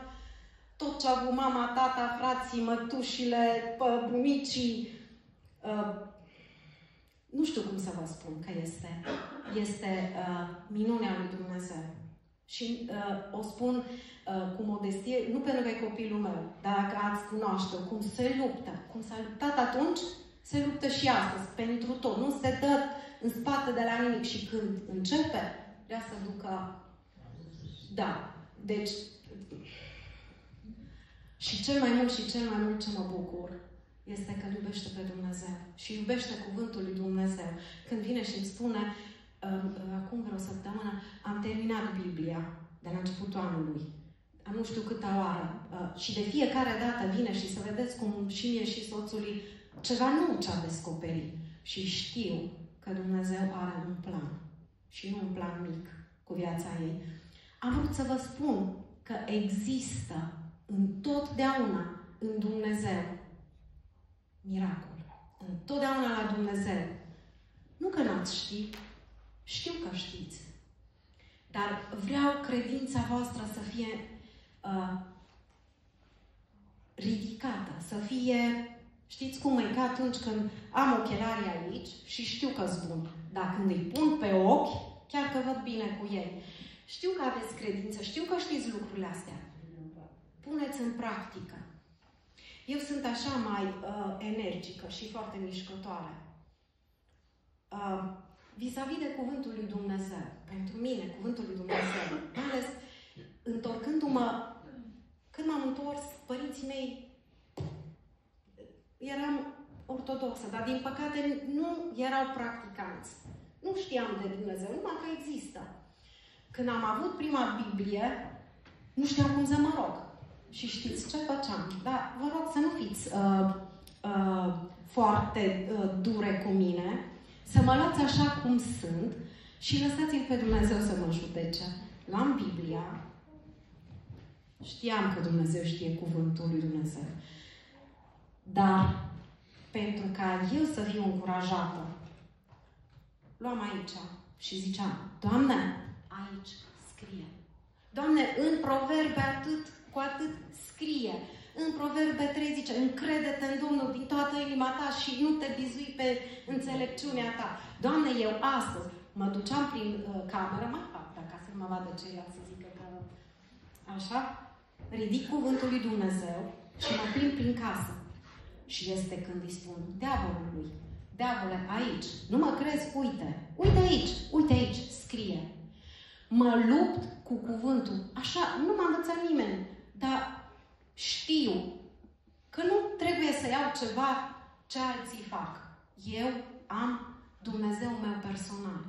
tot ce a avut mama, tata, frații, mătușile, bunicii. Nu știu cum să vă spun că este minunea lui Dumnezeu. Și o spun cu modestie, nu pentru că e copilul meu, dar dacă ați cunoaște cum se luptă, cum s-a luptat atunci, se luptă și astăzi, pentru tot. Nu se dă în spate de la nimic și când începe, vrea să ducă... Da. Deci... Și cel mai mult ce mă bucur este că iubește pe Dumnezeu. Și iubește cuvântul lui Dumnezeu. Când vine și îmi spune, acum vreo săptămână, am terminat Biblia de la începutul anului. Am nu știu câta oară. Și de fiecare dată vine și să vedeți cum și mie și soțului ceva nu ce-a descoperit. Și știu că Dumnezeu are un plan. Și nu un plan mic cu viața ei. Am vrut să vă spun că există întotdeauna în Dumnezeu miracol. Întotdeauna la Dumnezeu. Nu că n-ați ști, știu că știți. Dar vreau credința voastră să fie ridicată, să fie... Știți cum e? Ca atunci când am ochelarii aici și știu că-s bun. Dar când îi pun pe ochi, chiar că văd bine cu ei. Știu că aveți credință, știu că știți lucrurile astea. Puneți în practică. Eu sunt așa mai energică și foarte mișcătoare. Vis-a-vis de cuvântul lui Dumnezeu. Pentru mine, cuvântul lui Dumnezeu. Mai ales întorcându-mă, când m-am întors, părinții mei eram ortodoxă, dar din păcate nu erau practicanți. Nu știam de Dumnezeu, numai că există. Când am avut prima Biblie, nu știam cum să mă rog. Și știți ce făceam? Dar vă rog să nu fiți foarte dure cu mine, să mă luați așa cum sunt și lăsați-l pe Dumnezeu să mă judece. Luam Biblia, știam că Dumnezeu știe cuvântul lui Dumnezeu. Dar, pentru ca eu să fiu încurajată, luam aici și ziceam, Doamne, aici scrie. Doamne, în Proverbe cu atât scrie. În Proverbe 3 zice, încrede-te în Domnul din toată inima ta și nu te bizui pe înțelepciunea ta. Doamne, eu astăzi mă duceam prin cameră, mai fac, ca să mă vadă ceilalți, să zică că așa, ridic cuvântul lui Dumnezeu și mă plimb prin casă. Și este când îi spun, diavolului, diavole, aici, nu mă crezi, uite aici, scrie. Mă lupt cu cuvântul. Așa, nu m-a învățat nimeni, dar știu că nu trebuie să iau ceva ce alții fac. Eu am Dumnezeul meu personal.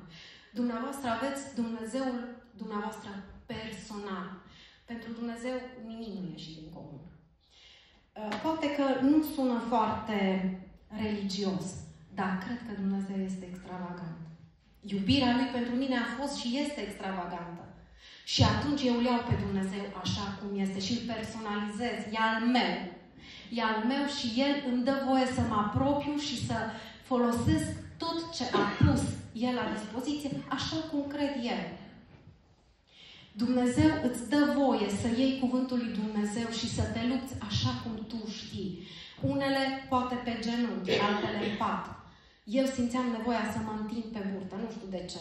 Dumneavoastră aveți Dumnezeul dumneavoastră personal. Pentru Dumnezeu nimic nu ieși din comun. Poate că nu sună foarte religios, dar cred că Dumnezeu este extravagant. Iubirea Lui pentru mine a fost și este extravagantă. Și atunci eu îl iau pe Dumnezeu așa cum este și îl personalizez. E al meu. E al meu și El îmi dă voie să mă apropiu și să folosesc tot ce a pus El la dispoziție, așa cum cred El. Dumnezeu îți dă voie să iei cuvântul lui Dumnezeu și să te lupți așa cum tu știi. Unele poate pe genunchi, altele în pat. eu simțeam nevoia să mă întind pe burtă, nu știu de ce.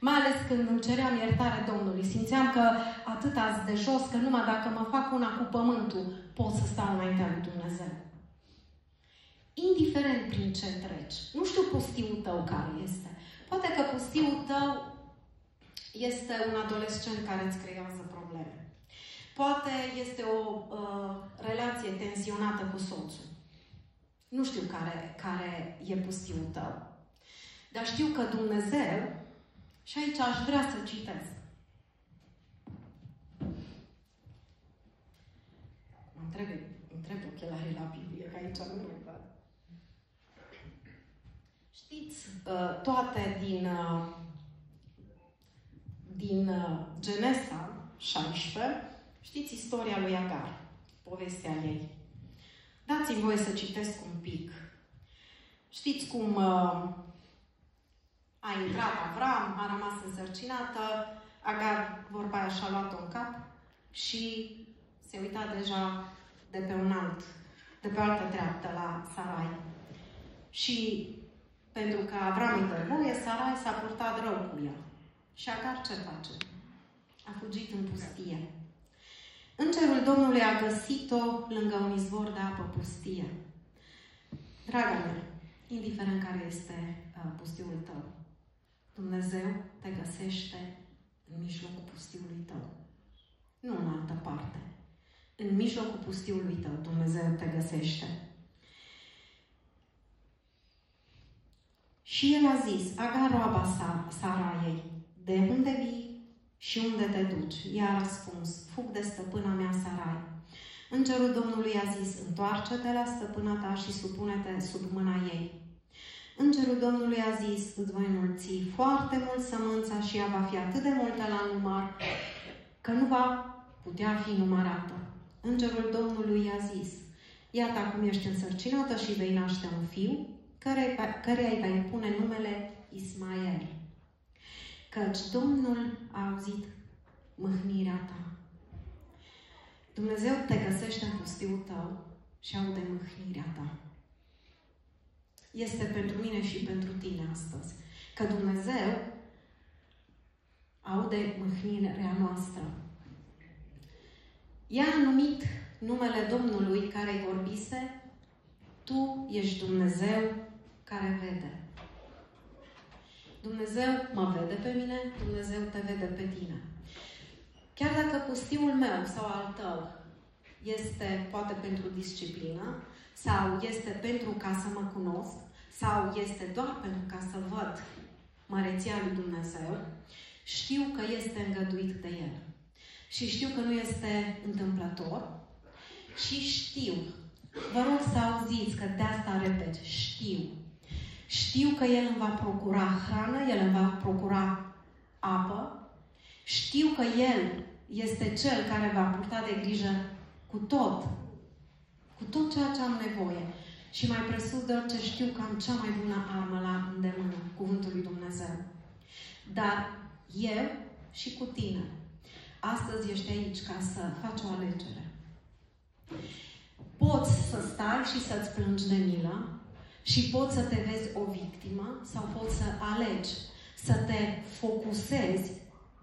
Mai ales când îmi ceream iertare Domnului, simțeam că atât azi de jos, că numai dacă mă fac una cu pământul, pot să stau înaintea lui Dumnezeu. Indiferent prin ce treci. Nu știu pustiul tău care este. Poate că pustiul tău este un adolescent care îți creează probleme. Poate este o relație tensionată cu soțul. Nu știu care e pustiul tău. Dar știu că Dumnezeu, și aici aș vrea să citesc. Îmi trebuie ochelarii la Biblie, că aici nu le văd. Știți, toate din Genesa 16, știți istoria lui Agar, povestea ei. Dați-mi voie să citesc un pic. Știți cum a intrat Avram, a rămas însărcinată, Agar, vorba aia, și-a luat-o în cap și se uita deja de pe o altă treaptă la Sarai. Și pentru că Avram îi dă voie, Sarai s-a purtat rău cu ea. Și Agar ce face? A fugit în pustie. Îngerul Domnului a găsit-o lângă un izvor de apă pustie. Draga mea, indiferent care este pustiul tău, Dumnezeu te găsește în mijlocul pustiului tău. Nu în altă parte. În mijlocul pustiului tău, Dumnezeu te găsește. Și el a zis, Agar, roaba Saraiei, de unde vii și unde te duci? Ea a răspuns, fug de stăpâna mea Sarai. Îngerul Domnului a zis, întoarce-te la stăpâna ta și supune-te sub mâna ei. Îngerul Domnului a zis, îți voi înmulți foarte mult sămânța și ea va fi atât de multă la număr, că nu va putea fi numărată. Îngerul Domnului a zis, iată acum ești însărcinată și vei naște un fiu, căreia îi vei pune numele Ismael. Căci Domnul a auzit mâhnirea ta. Dumnezeu te găsește în pustiul tău și aude mâhnirea ta. Este pentru mine și pentru tine astăzi. Că Dumnezeu aude mâhnirea noastră. Ea a numit numele Domnului care îi vorbise, tu ești Dumnezeu care vede. Dumnezeu mă vede pe mine, Dumnezeu te vede pe tine. Chiar dacă pustiul meu sau al tău este poate pentru disciplină, sau este pentru ca să mă cunosc, sau este doar pentru ca să văd măreția lui Dumnezeu, știu că este îngăduit de El. Și știu că nu este întâmplător și știu. Vă rog să auziți că de asta repet, știu. Știu că El îmi va procura hrană, El îmi va procura apă. Știu că El este Cel care va purta de grijă cu tot ceea ce am nevoie. Și mai presus de orice știu că am cea mai bună armă la îndemână, cuvântul lui Dumnezeu. Dar eu și cu tine, astăzi ești aici ca să faci o alegere. Poți să stai și să-ți plângi de milă și poți să te vezi o victimă sau poți să alegi să te focusezi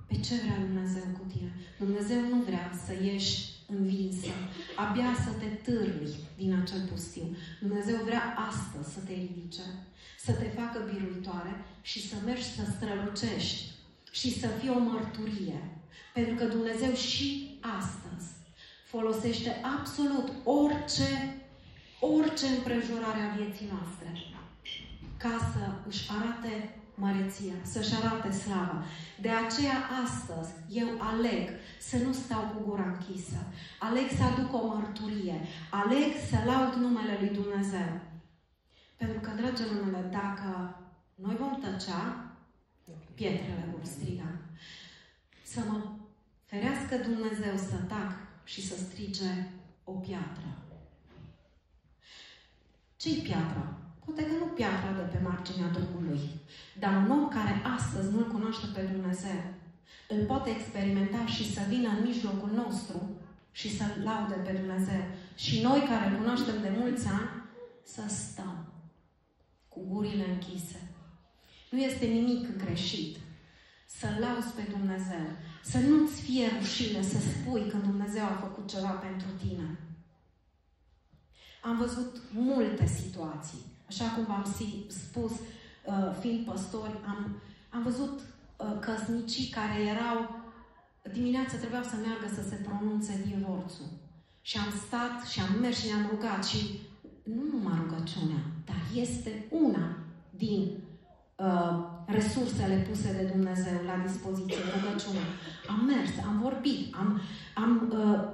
pe ce vrea Dumnezeu cu tine. Dumnezeu nu vrea să ieși învinsă, abia să te târli din acel pustiu. Dumnezeu vrea astăzi să te ridice, să te facă biruitoare și să mergi să strălucești și să fie o mărturie. Pentru că Dumnezeu și astăzi folosește absolut orice împrejurare a vieții noastre ca să își arate măreția, să-și arate slava. De aceea astăzi eu aleg să nu stau cu gura închisă. Aleg să aduc o mărturie. Aleg să laud numele lui Dumnezeu. Pentru că, dragile mele, dacă noi vom tăcea, pietrele vor striga. Să mă ferească Dumnezeu să tac și să strige o piatră. Ce-i piatra? Poate că nu piatra de pe marginea drumului, dar un om care astăzi nu-L cunoaște pe Dumnezeu, îl poate experimenta și să vină în mijlocul nostru și să-L laude pe Dumnezeu. Și noi care îl cunoaștem de mulți ani, să stăm. gurile închise. Nu este nimic greșit să-L lauzi pe Dumnezeu, să nu-ți fie rușine să spui când Dumnezeu a făcut ceva pentru tine. Am văzut multe situații, așa cum v-am spus, fiind păstori, am văzut căsnicii care erau, dimineața trebuiau să meargă să se pronunțe divorțul. Și am stat și am mers și ne-am rugat și nu numai rugăciunea, dar este una din resursele puse de Dumnezeu la dispoziție, rugăciunea. Am mers, am vorbit,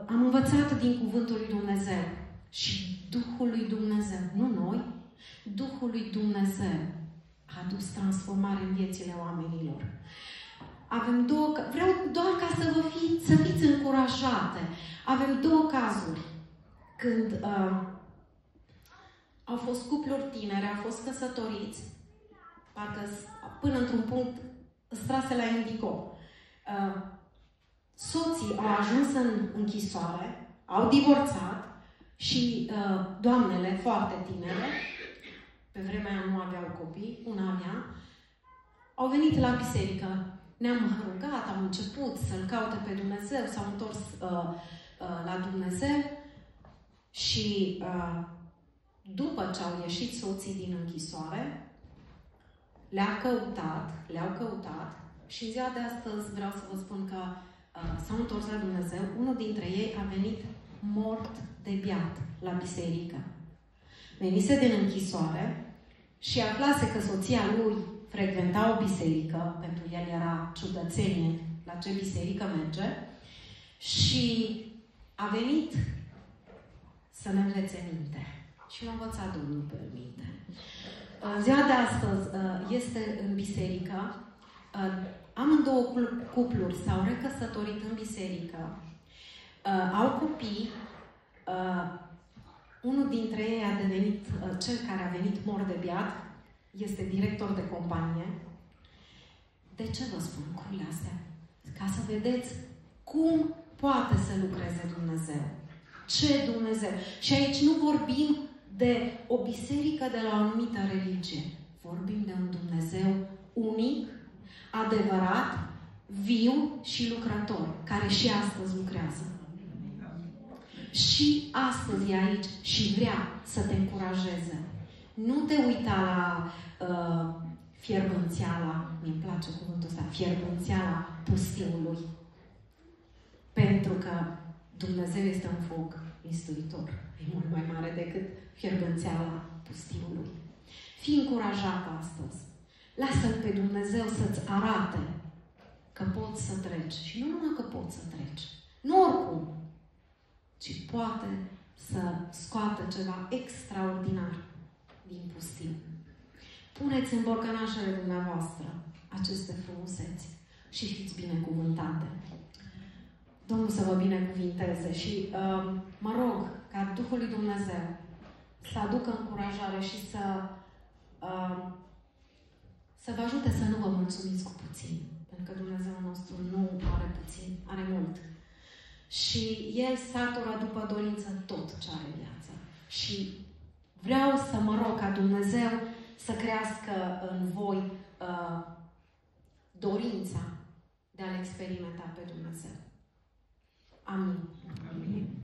am învățat din cuvântul lui Dumnezeu și Duhul lui Dumnezeu, nu noi, Duhul lui Dumnezeu a adus transformare în viețile oamenilor. Avem vreau doar ca să fiți încurajate. Avem două cazuri când au fost cupluri tinere, au fost căsătoriți, parcă până într-un punct strase la indigo. Soții au ajuns în închisoare, au divorțat și doamnele foarte tinere, pe vremea aia nu aveau copii, una avea, au venit la biserică. Ne-am rugat, am început să-L caute pe Dumnezeu, s-au întors la Dumnezeu și după ce au ieșit soții din închisoare, le-au căutat și în ziua de astăzi vreau să vă spun că s-au întors la Dumnezeu. Unul dintre ei a venit mort de beat la biserică. Venise din închisoare și aflase că soția lui frecventa o biserică, pentru el era ciudățenie la ce biserică merge, și a venit să ne învețe minte. Și l-a învățat Domnul pe minte. Ziua de astăzi este în biserică. Amândouă cupluri s-au recăsătorit în biserică. Au copii. Unul dintre ei a devenit, cel care a venit mort de beat, este director de companie. De ce vă spun lucrurile astea? Ca să vedeți cum poate să lucreze Dumnezeu. Ce Dumnezeu? Și aici nu vorbim de o biserică de la o anumită religie. Vorbim de un Dumnezeu unic, adevărat, viu și lucrător, care și astăzi lucrează. Și astăzi e aici și vrea să te încurajeze. Nu te uita la fierbânțeala, mi-mi place cuvântul ăsta, fierbânțeala pustiului. Pentru că Dumnezeu este un foc mistuitor. E mult mai mare decât fierbânțeala pustiului. Fii încurajat astăzi. Lasă-L pe Dumnezeu să-ți arate că poți să treci. Și nu numai că poți să treci. Nu oricum. Ci poate să scoată ceva extraordinar din pustiu. Puneți în borcănașele dumneavoastră aceste frumuseți și fiți binecuvântate. Domnul să vă binecuvinteze și mă rog ca Duhul lui Dumnezeu să aducă încurajare și să vă ajute să nu vă mulțumiți cu puțin. Pentru că Dumnezeul nostru nu are puțin, are mult. Și El satură după dorință tot ce are în viață. Și vreau să mă rog ca Dumnezeu să crească în voi dorința de a-L experimenta pe Dumnezeu. Amin. Amin.